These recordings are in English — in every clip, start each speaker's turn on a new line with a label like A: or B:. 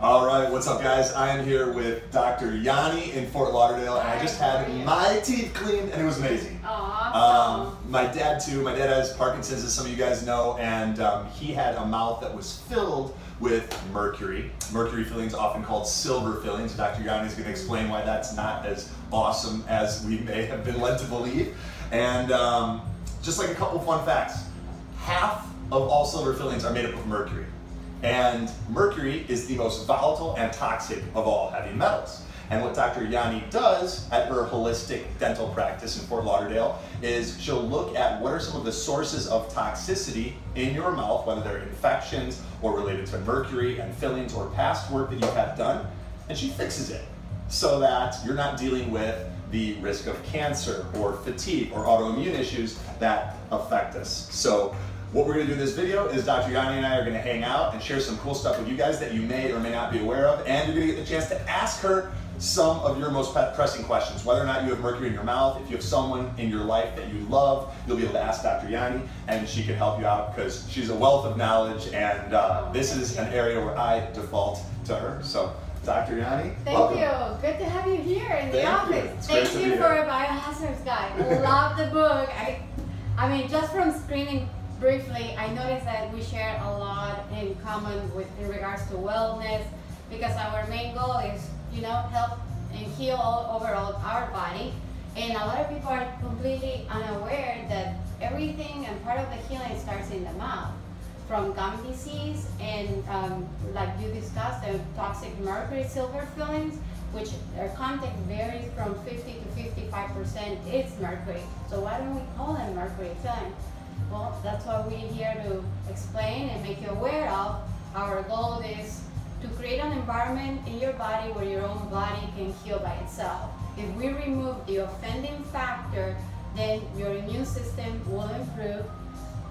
A: All right, what's up guys? I am here with Dr. Yanni in Fort Lauderdale, and I just had my teeth cleaned and it was amazing.
B: Awesome.
A: My dad too. My dad has Parkinson's, as some of you guys know, and he had a mouth that was filled with mercury. Mercury fillings, often called silver fillings. Dr. Yanni is going to explain why that's not as awesome as we may have been led to believe. And just like a couple fun facts, half of all silver fillings are made up of mercury. And mercury is the most volatile and toxic of all heavy metals. And what Dr. Yanni does at her holistic dental practice in Fort Lauderdale is she'll look at what are some of the sources of toxicity in your mouth, whether they're infections or related to mercury and fillings or past work that you've had done, and she fixes it so that you're not dealing with the risk of cancer or fatigue or autoimmune issues that affect us. So what we're going to do in this video is Dr. Yanni and I are going to hang out and share some cool stuff with you guys that you may or may not be aware of, and you're going to get the chance to ask her some of your most pressing questions. Whether or not you have mercury in your mouth, if you have someone in your life that you love, you'll be able to ask Dr. Yanni and she can help you out because she's a wealth of knowledge, and this is an area where I default to her. So Dr. Yanni, welcome.
B: Thank you. Good to have you here in the office.
A: Thank
B: you for a biohazards guide. Love the book. I mean, just from screening briefly, I noticed that we share a lot in common in regards to wellness, because our main goal is, help and heal overall our body. And a lot of people are completely unaware that everything and part of the healing starts in the mouth. From gum disease and like you discussed, the toxic mercury silver fillings, which their content varies from 50 to 55%, it's mercury. So why don't we call them mercury fillings? Well, that's what we're here to explain and make you aware of. Our goal is to create an environment in your body where your own body can heal by itself. If we remove the offending factor, then your immune system will improve,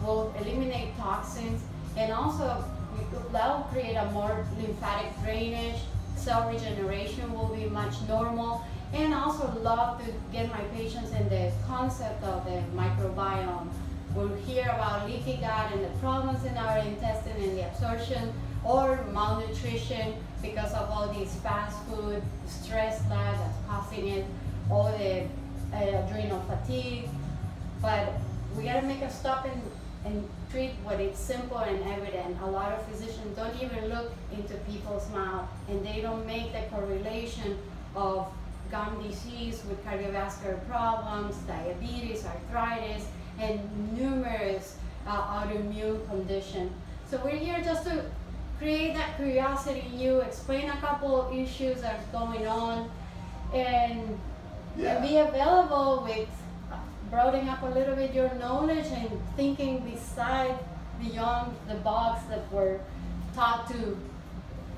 B: will eliminate toxins, and also that will create a more lymphatic drainage. Cell regeneration will be much normal. And also love to get my patients in the concept of the microbiome. We'll hear about leaky gut and the problems in our intestine and the absorption, or malnutrition because of all these fast food, stress that's causing it, all the adrenal fatigue. But we gotta make a stop and treat what is simple and evident. A lot of physicians don't even look into people's mouth, and they don't make the correlation of gum disease with cardiovascular problems, diabetes, arthritis, and numerous autoimmune conditions. So we're here just to create that curiosity in you, explain a couple of issues that are going on, and be available with broadening up a little bit your knowledge and thinking beyond the box that we're taught to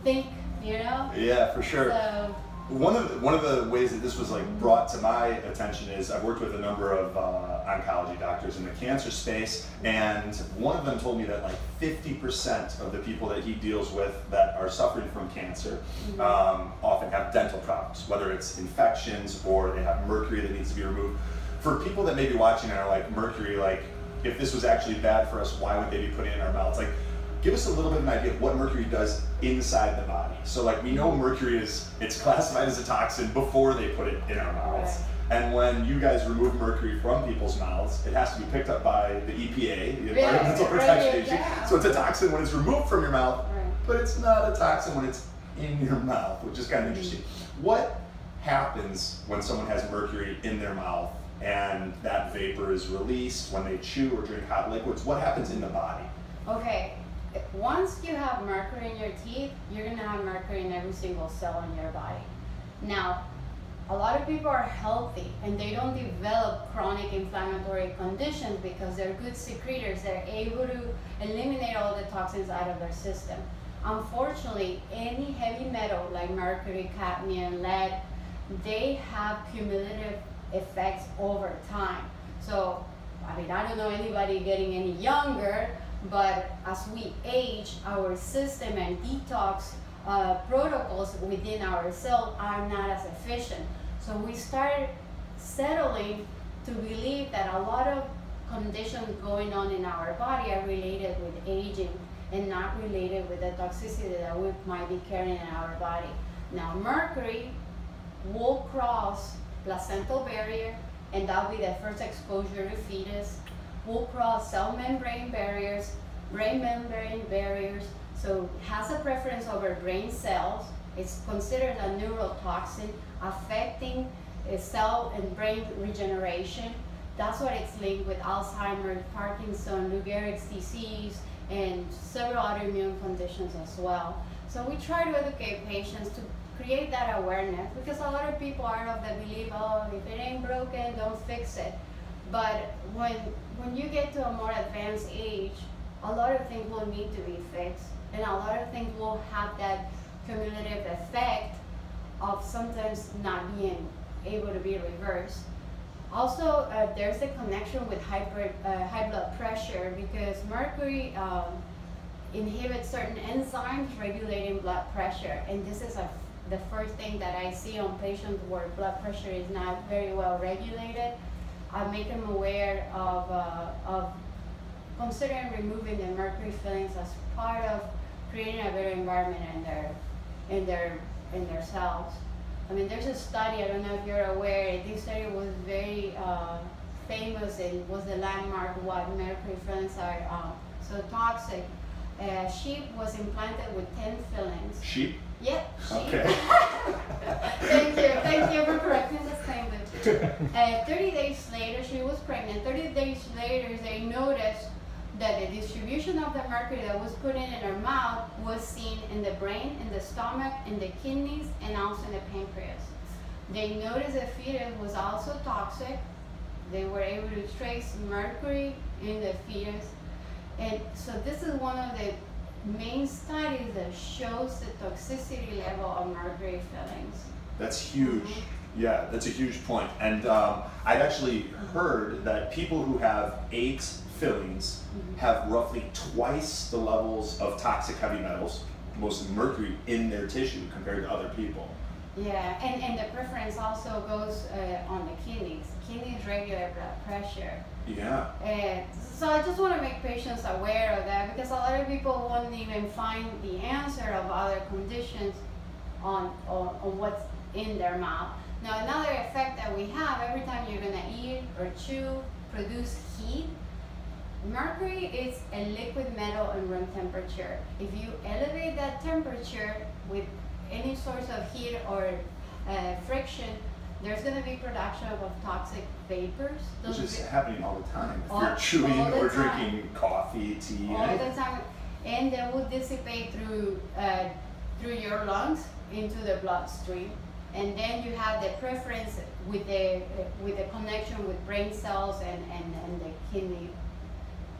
B: think,
A: Yeah, for sure.
B: So,
A: one of the ways that this was brought to my attention is I've worked with a number of oncology doctors in the cancer space, and one of them told me that 50% of the people that he deals with that are suffering from cancer often have dental problems, whether it's infections or they have mercury that needs to be removed. For people that may be watching and are like, mercury, if this was actually bad for us, why would they be putting it in our mouths? Give us a little bit of an idea of what mercury does inside the body. So we know mercury it's classified as a toxin before they put it in our mouths.
B: Right.
A: And when you guys remove mercury from people's mouths, it has to be picked up by the EPA, the Environmental Protection Agency.
B: Yeah.
A: So it's a toxin when it's removed from your mouth, but it's not a toxin when it's in your mouth, which is kind of interesting. What happens when someone has mercury in their mouth and that vapor is released when they chew or drink hot liquids? What happens in the body?
B: Okay. Once you have mercury in your teeth, you're going to have mercury in every single cell in your body. Now, a lot of people are healthy and they don't develop chronic inflammatory conditions because they're good secretors. They're able to eliminate all the toxins out of their system. Unfortunately, any heavy metal like mercury, cadmium, lead, they have cumulative effects over time. So, I don't know anybody getting any younger, but as we age, our system and detox protocols within our cell are not as efficient. So we start settling to believe that a lot of conditions going on in our body are related with aging. and not related with the toxicity that we might be carrying in our body. Now, mercury will cross placental barrier, and that'll be the first exposure to fetus. Will cross cell membrane barriers, brain membrane barriers, so has a preference over brain cells. It's considered a neurotoxin affecting cell and brain regeneration. That's what it's linked with Alzheimer's, Parkinson, Lou Gehrig's disease, and several autoimmune conditions as well. So we try to educate patients to create that awareness, because a lot of people are of the belief, oh, if it ain't broken, don't fix it. But when you get to a more advanced age, a lot of things will need to be fixed, and a lot of things will have that cumulative effect of sometimes not being able to be reversed. Also, there's a connection with high blood pressure, because mercury inhibits certain enzymes regulating blood pressure, and this is the first thing that I see on patients where blood pressure is not very well regulated. I make them aware of considering removing the mercury fillings as part of creating a better environment in their cells. I mean, there's a study, I don't know if you're aware, this study was very famous and was the landmark why mercury fillings are so toxic. Sheep was implanted with 10 fillings.
A: Sheep?
B: Yep, sheep.
A: Okay.
B: Thank you for correcting the statement. 30 days later, she was pregnant. 30 days later, they noticed that the distribution of the mercury that was put in her mouth was seen in the brain, in the stomach, in the kidneys, and also in the pancreas. They noticed the fetus was also toxic. They were able to trace mercury in the fetus. And so this is one of the main studies that shows the toxicity level of mercury fillings.
A: That's huge. Yeah, that's a huge point. And I've actually heard that people who have 8 fillings have roughly twice the levels of toxic heavy metals, mostly mercury, in their tissue compared to other people.
B: Yeah, and the preference also goes on the kidneys. Kidneys regulate blood pressure.
A: Yeah.
B: So I just want to make patients aware of that, because a lot of people won't even find the answer of other conditions on what's in their mouth. Now, another effect that we have every time you're going to eat or chew, produce heat. Mercury is a liquid metal in room temperature. If you elevate that temperature with any source of heat or friction, there's going to be production of toxic vapors.
A: Which is happening all the time. If you're chewing or drinking coffee, tea.
B: All the time. And they will dissipate through your lungs into the bloodstream. And then you have the preference with the connection with brain cells and the kidney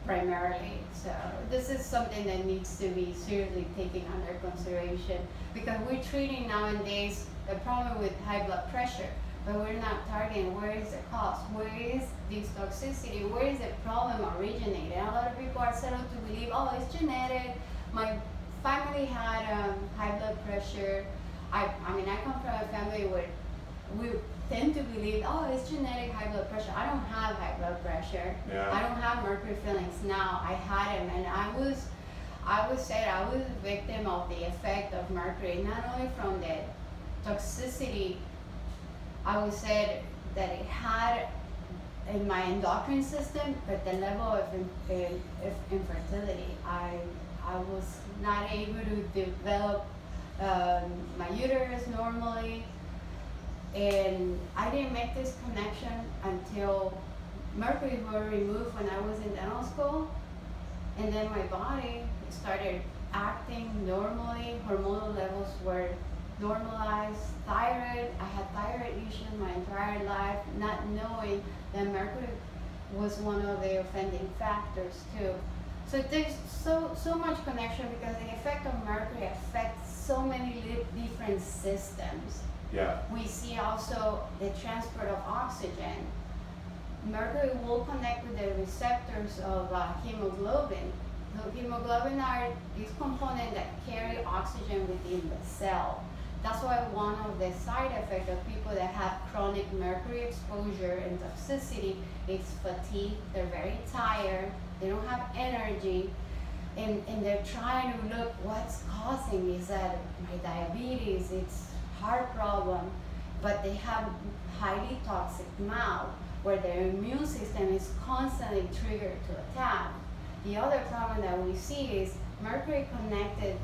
B: primarily. So this is something that needs to be seriously taken under consideration, because we're treating nowadays the problem with high blood pressure, but we're not targeting where is the cause, where is this toxicity, where is the problem originating. A lot of people are settled to believe, oh, it's genetic, my family had high blood pressure. I mean, I come from a family where we tend to believe, oh, it's genetic high blood pressure. I don't have high blood pressure.
A: Yeah.
B: I don't have mercury fillings now. I had them, and I was a victim of the effect of mercury, not only from the toxicity I would say that it had in my endocrine system, but the level of infertility, I was not able to develop my uterus normally, and I didn't make this connection until mercury were removed when I was in dental school, and then my body started acting normally. Hormonal levels were normalized. Thyroid, I had thyroid issues my entire life, not knowing that mercury was one of the offending factors too. So there's so much connection, because the effect of mercury affects so many different systems.
A: Yeah.
B: We see also the transport of oxygen. Mercury will connect with the receptors of hemoglobin. So hemoglobin are these components that carry oxygen within the cell. That's why one of the side effects of people that have chronic mercury exposure and toxicity is fatigue. They're very tired. They don't have energy. and they're trying to look what's causing. Is that my diabetes, it's heart problem, but they have highly toxic mouth where their immune system is constantly triggered to attack. The other problem that we see is mercury connected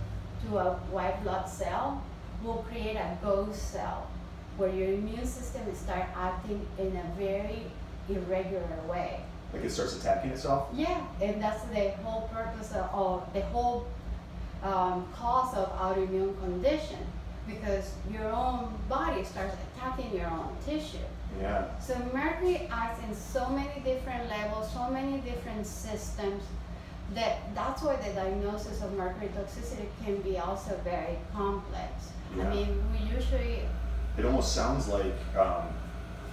B: to a white blood cell will create a ghost cell where your immune system will start acting in a very irregular way.
A: Like it starts attacking itself?
B: Yeah, and that's the whole purpose of the whole cause of autoimmune condition, because your own body starts attacking your own tissue.
A: Yeah.
B: So mercury acts in so many different levels, so many different systems, that's why the diagnosis of mercury toxicity can be also very complex.
A: Yeah.
B: I mean, we usually...
A: It almost sounds like,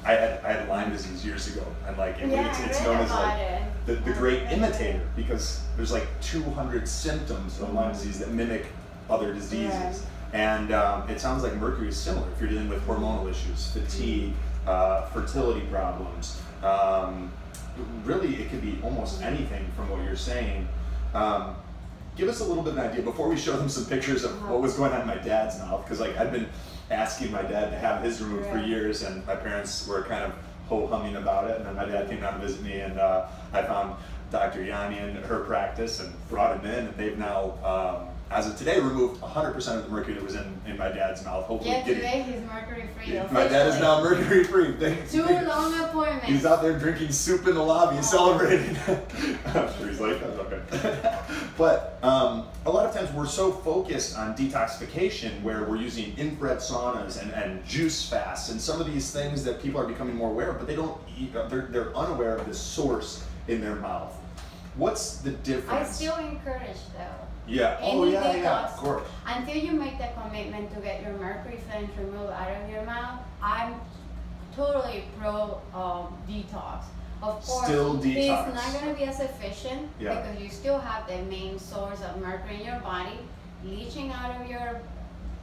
A: I had Lyme disease years ago, and like it's known as like the great imitator, because there's like 200 symptoms of Lyme disease that mimic other diseases.
B: Right.
A: And it sounds like mercury is similar if you're dealing with hormonal issues, fatigue, fertility problems. Really, it could be almost anything from what you're saying. Give us a little bit of an idea before we show them some pictures of what was going on in my dad's mouth, because like I've been asking my dad to have his removed for years, and my parents were kind of ho-humming about it, and then my dad came down to visit me, and I found Dr. Yanni in her practice and brought him in, and they've now, as of today, removed 100% of the mercury that was in my dad's mouth. Hopefully,
B: yeah, today he's mercury free.
A: My dad is now mercury free.
B: 2 long appointments.
A: He's out there drinking soup in the lobby, celebrating. I'm sure he's like, that's okay. But a lot of times we're so focused on detoxification, where we're using infrared saunas and juice fasts and some of these things that people are becoming more aware of, but they don't eat, they're unaware of the source in their mouth. What's the difference?
B: I still encourage though.
A: Yeah.
B: Yeah,
A: of course.
B: Until you make the commitment to get your mercury fillings removed out of your mouth, I'm totally pro detox. Of course,
A: Still detox.
B: It's not going to be as efficient because you still have the main source of mercury in your body leaching out of your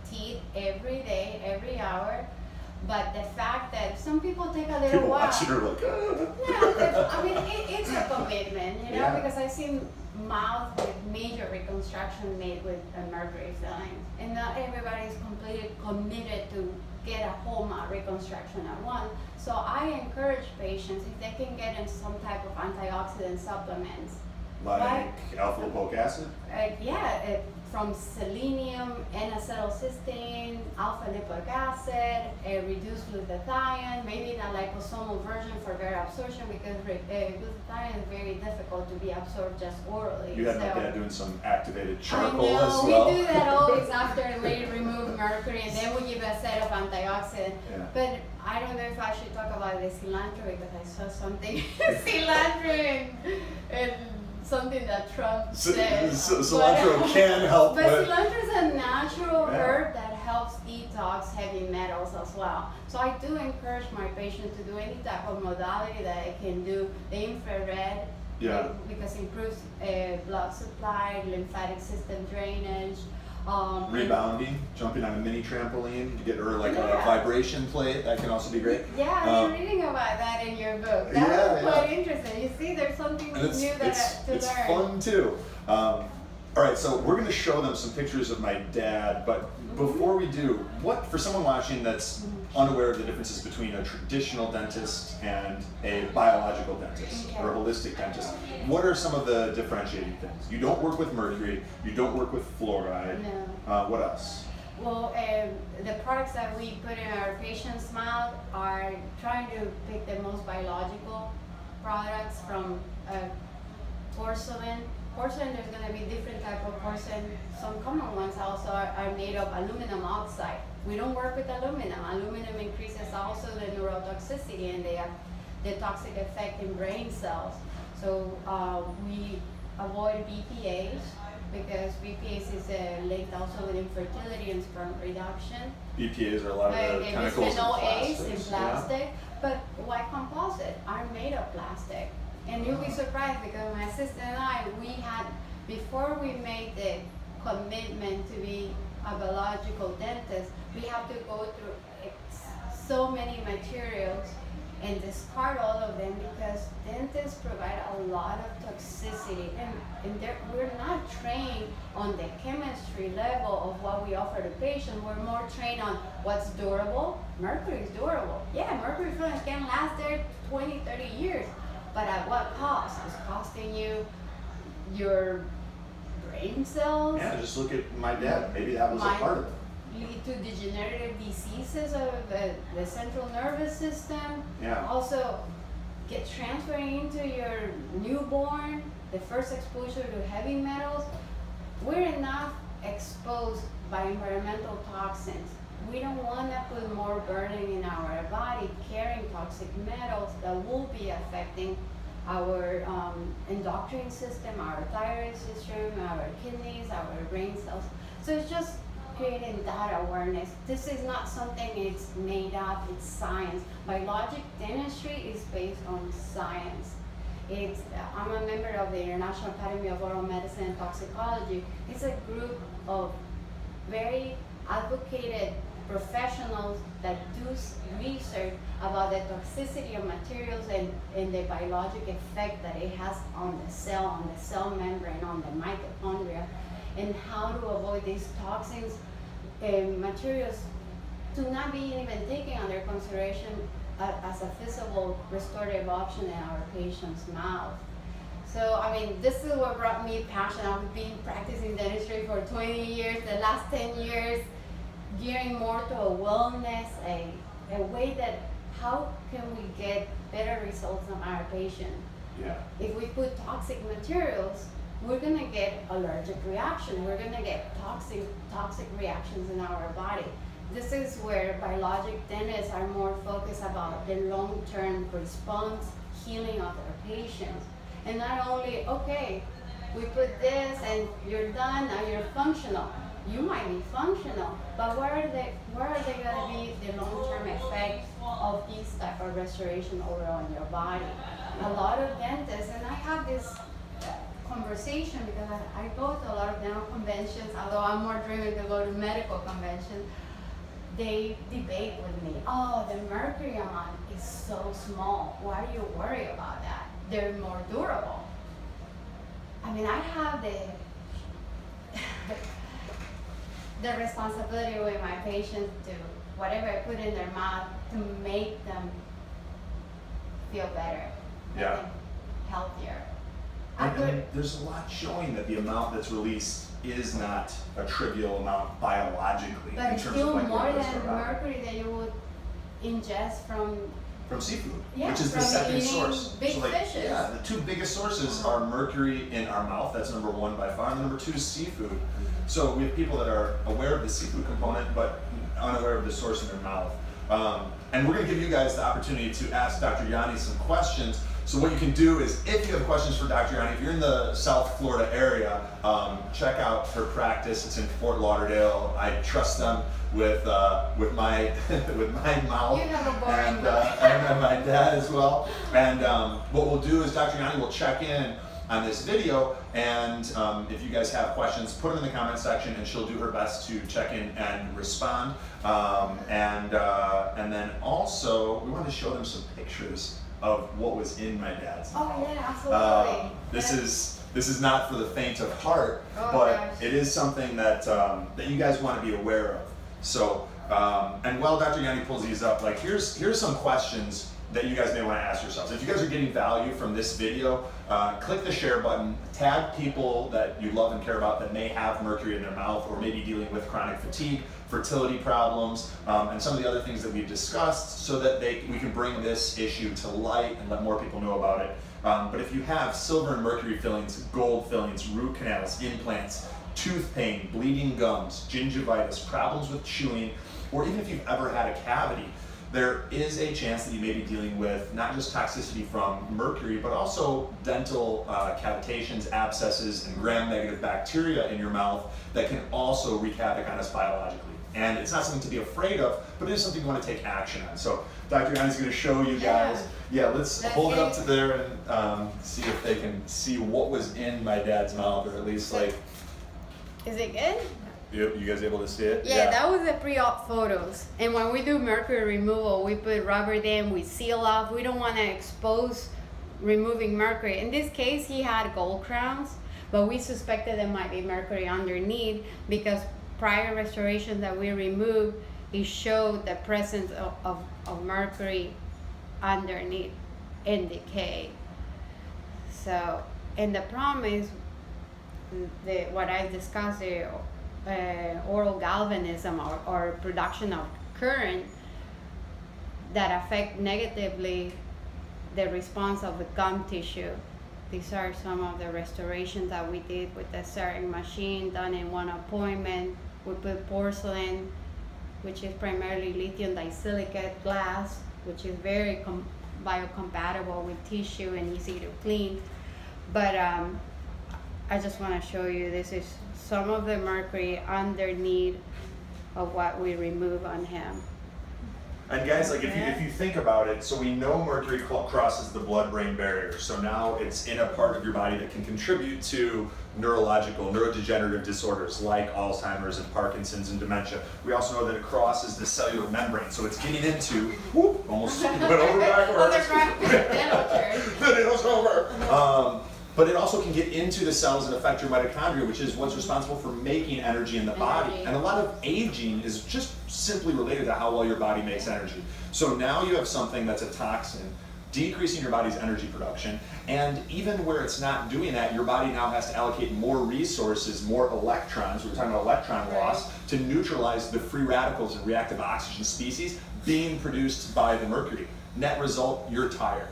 B: teeth every day, every hour. But the fact that some people take a little while.
A: Watching her like,
B: yeah, I mean, it's a commitment, you know, because I've seen mouths with major reconstruction made with a mercury filling, and not everybody is completely committed to get a whole mouth reconstruction at once. So I encourage patients, if they can get in some type of antioxidant supplements.
A: Like alpha-lipoic acid?
B: From selenium, N-acetylcysteine, alpha-lipoic acid, reduced glutathione, maybe a liposomal version for better absorption, because glutathione is very difficult to be absorbed just orally.
A: You had my dad doing some activated charcoal as well.
B: We do that always after we remove mercury, and then we give a set of antioxidants. Yeah. But I don't know if I should talk about the cilantro, because I saw something cilantro and something that Trump said.
A: Cilantro can help.
B: But cilantro is a natural herb that helps detox heavy metals as well. So I do encourage my patients to do any type of modality that I can do. The infrared, because it improves blood supply, lymphatic system drainage.
A: Rebounding, jumping on a mini trampoline to get her like a vibration plate, that can also be great.
B: Yeah, I'm reading about that in your book. That was quite interesting. You see, there's something new to learn.
A: It's fun too. All right, so we're going to show them some pictures of my dad, but before we do, what, for someone watching that's unaware of the differences between a traditional dentist and a biological dentist or a holistic dentist, what are some of the differentiating things? You don't work with mercury, you don't work with fluoride. No. What else?
B: Well, the products that we put in our patients' mouth are trying to pick the most biological products from porcelain. Porcelain, there's going to be different type of porcelain. Some common ones also are made of aluminum oxide. We don't work with aluminum. Aluminum increases also the neurotoxicity and the toxic effect in brain cells. So we avoid BPAs, because BPAs is linked also with infertility and sperm reduction.
A: BPAs are a lot of the chemicals
B: in plastic. But why composite? Are made of plastic. And you'll be surprised, because my sister and I, before we made the commitment to be a biological dentist, we have to go through so many materials and discard all of them because dentists provide a lot of toxicity, and we're not trained on the chemistry level of what we offer the patient. We're more trained on what's durable. Mercury is durable. Yeah, mercury fillings can last there 20, 30 years, but at what cost? It's costing you your brain cells.
A: Yeah, just look at my dad. Maybe that was a part of it.
B: Lead to degenerative diseases of the central nervous system.
A: Yeah.
B: Also get transferred into your newborn, the first exposure to heavy metals. We're enough exposed by environmental toxins. We don't want to put more burden in our body carrying toxic metals that will be affecting our endocrine system, our thyroid system, our kidneys, our brain cells. So it's just creating that awareness. This is not something it's made up, it's science. Biologic dentistry is based on science. I'm a member of the International Academy of Oral Medicine and Toxicology. It's a group of very advocated professionals that do research about the toxicity of materials and the biologic effect that it has on the cell membrane, on the mitochondria, and how to avoid these toxins and materials to not be even taken under consideration as a feasible restorative option in our patient's mouth. So, I mean, this is what brought me passion. I've been practicing dentistry for 20 years, the last 10 years, gearing more to a wellness, a way that how can we get better results on our patient?
A: Yeah.
B: If we put toxic materials, we're gonna get allergic reaction. We're gonna get toxic reactions in our body. This is where biologic dentists are more focused about the long-term response, healing of their patients. And not only, okay, we put this and you're done, now you're functional. You might be functional, but where are they gonna be the long-term effect of this type of restoration overall in your body? A lot of dentists, and I have this conversation because I go to a lot of dental conventions, although I'm more driven to go to medical conventions. They debate with me, oh, the mercury amount is so small. Why do you worry about that? They're more durable. I mean, I have the responsibility with my patients to whatever I put in their mouth to make them feel better, healthier.
A: And there's a lot showing that the amount that's released is not a trivial amount biologically.
B: But
A: in
B: it's
A: terms
B: still
A: of like
B: more
A: what goes
B: than
A: around.
B: mercury that you would ingest from
A: seafood,
B: Yeah,
A: which is the
B: from
A: second
B: eating
A: source.
B: big
A: So like,
B: fishes.
A: yeah, the two biggest sources are mercury in our mouth. That's number one by far. And number two is seafood. So we have people that are aware of the seafood component, but unaware of the source in their mouth. And we're going to give you guys the opportunity to ask Dr. Yani some questions. So what you can do is, if you have questions for Dr. Yani, if you're in the South Florida area, check out her practice. It's in Fort Lauderdale. I trust them with my with my mouth,
B: You have a boring
A: and my dad as well. And what we'll do is Dr. Yani will check in on this video, and if you guys have questions, put them in the comment section, and she'll do her best to check in and respond. And then also, we want to show them some pictures of what was in my dad's mouth.
B: Oh yeah, absolutely.
A: This is not for the faint of heart,
B: Oh,
A: but
B: gosh.
A: it is something that that you guys want to be aware of. So, and while Dr. Yani pulls these up, like here's some questions that you guys may want to ask yourselves. If you guys are getting value from this video, click the share button, tag people that you love and care about that may have mercury in their mouth or maybe dealing with chronic fatigue, fertility problems, and some of the other things that we've discussed, so that we can bring this issue to light and let more people know about it. But if you have silver and mercury fillings, gold fillings, root canals, implants, tooth pain, bleeding gums, gingivitis, problems with chewing, or even if you've ever had a cavity, there is a chance that you may be dealing with not just toxicity from mercury, but also dental cavitations, abscesses, and gram-negative bacteria in your mouth that can also wreak havoc on us biologically. And it's not something to be afraid of, but it is something you want to take action on. So Dr. Yani is going to show you guys. Yeah, let's hold it up to there and see if they can see what was in my dad's mouth, or at least like.
B: Is it good?
A: You guys able to see it?
B: Yeah, that was the pre-op photos. And when we do mercury removal, we put rubber dam, we seal off. We don't want to expose removing mercury. In this case, he had gold crowns, but we suspected there might be mercury underneath because prior restorations that we removed, it showed the presence of mercury underneath in decay. So, and the problem is what I discussed, the oral galvanism or production of current that affect negatively the response of the gum tissue. These are some of the restorations that we did with the certain machine done in one appointment. We put porcelain, which is primarily lithium disilicate glass, which is very biocompatible with tissue and easy to clean. But I just want to show you, this is some of the mercury underneath of what we remove on him.
A: And guys, like if you think about it, so we know mercury crosses the blood-brain barrier. So now it's in a part of your body that can contribute to neurological, neurodegenerative disorders like Alzheimer's and Parkinson's and dementia. We also know that it crosses the cellular membrane. So it's getting into, whoop, almost went over backwards. But it also can get into the cells and affect your mitochondria, which is what's responsible for making energy in the body. And a lot of aging is just simply related to how well your body makes energy. So now you have something that's a toxin, decreasing your body's energy production, and even where it's not doing that, your body now has to allocate more resources, more electrons, we're talking about electron loss, to neutralize the free radicals and reactive oxygen species being produced by the mercury. Net result, you're tired.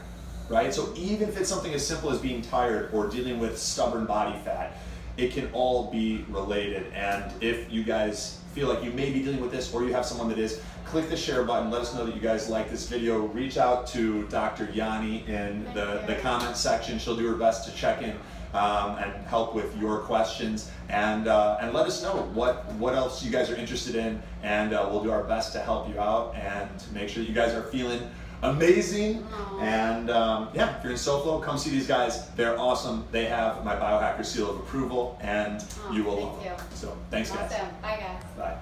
A: Right? So even if it's something as simple as being tired or dealing with stubborn body fat, it can all be related. And if you guys feel like you may be dealing with this or you have someone that is, click the share button, let us know that you guys like this video, reach out to Dr. Yanni in the comment section. She'll do her best to check in and help with your questions, and let us know what else you guys are interested in, and we'll do our best to help you out and make sure that you guys are feeling amazing. And yeah, if you're in SoFlo, come see these guys. They're awesome. They have my biohacker seal of approval, and you will love them. So thanks, guys.
B: Awesome. Bye, guys.
A: Bye.